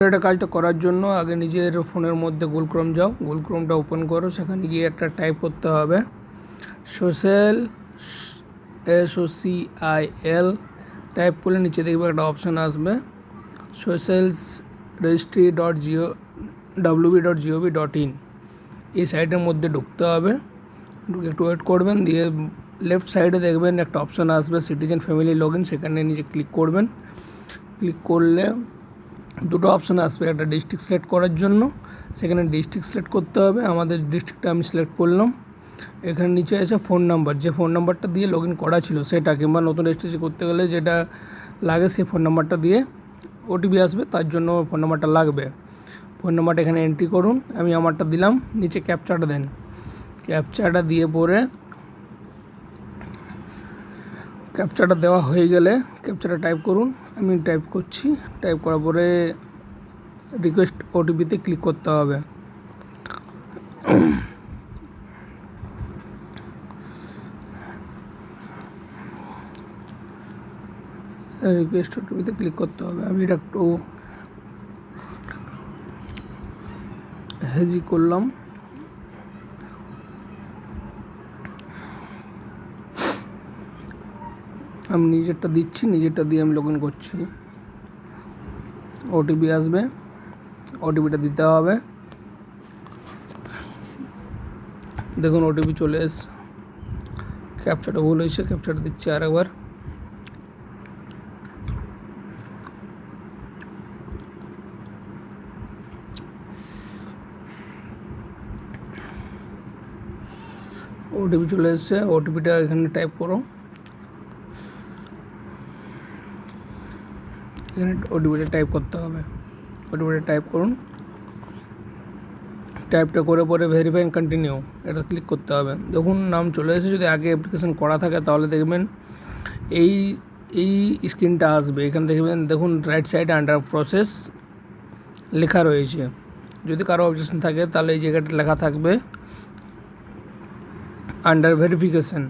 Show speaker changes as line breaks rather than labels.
এটা কাজটা করার জন্য আগে নিজের ফোনের মধ্যে গুগল ক্রোম যাও, গুগল ক্রোমটা ওপেন করো, সেখানে গিয়ে একটা টাইপ করতে হবে সোশ্যাল SOCIAL। টাইপ করলে নিচে দেখবে একটা অপশান আসবে সোশ্যালস registry.wb.gov.in। এই সাইটের মধ্যে ঢুকতে হবে, ঢুকে একটু ওয়েট করবেন, দিয়ে লেফট সাইডে দেখবেন একটা অপশান আসবে সিটিজেন ফ্যামিলি লগ ইন, সেখানে নিচে ক্লিক করবেন। ক্লিক করলে দুটো অপশান আসবে, একটা ডিস্ট্রিক্ট সিলেক্ট করার জন্য, সেখানে ডিস্ট্রিক্ট সিলেক্ট করতে হবে। আমাদের ডিস্ট্রিক্টটা আমি সিলেক্ট করলাম। এখানে নিচে আছে ফোন নাম্বার, যে ফোন নাম্বারটা দিয়ে লগ ইন করা ছিল সেটা, কিংবা নতুন রেজিস্ট্রেশন করতে গেলে যেটা লাগে সেই ফোন নাম্বারটা দিয়ে ওটিপি আসবে, তার জন্য ফোন নাম্বারটা লাগবে। ফোন নাম্বারটা এখানে এন্ট্রি করুন, আমি আমারটা দিলাম। নিচে ক্যাপচাটা দেন, ক্যাপচাটা দিয়ে পরে ক্যাপচাটা দেওয়া হয়ে গেলে ক্যাপচাটা টাইপ করুন। আমি টাইপ করছি, টাইপ করার পরে রিকোয়েস্ট ওটিপিতে ক্লিক করতে হবে। রিকোয়েস্ট ওটিপিতে ক্লিক করতে হবে। আমি এটা একটু হেজি করলাম। আমি নিজেরটা দিচ্ছি, নিজেরটা দিয়ে আমি লগ ইন করছি। ওটিপি আসবে, ওটিপিটা দিতে হবে। দেখুন ওটিপি চলে এসছে, ক্যাপচাটা ভুল হয়েছে, ক্যাপচাটা দিচ্ছি আরেকবার। ওটিপি চলে এসছে, ওটিপিটা এখানে টাইপ করো, এখানে ওটিপিটা টাইপ করতে হবে। ওটিপিটা টাইপ করুন, টাইপটা করে পরে ভেরিফাই অ্যান্ড কন্টিনিউ এটা ক্লিক করতে হবে। দেখুন নাম চলে এসেছে। যদি আগে অ্যাপ্লিকেশন করা থাকে তাহলে দেখবেন এই এই স্ক্রিনটা আসবে। এখানে দেখবেন, দেখুন রাইট সাইডে আন্ডার প্রসেস লেখা রয়েছে। যদি কারো অবজেকশন থাকে তাহলে এই জায়গাটা লেখা থাকবে আন্ডার ভেরিফিকেশন।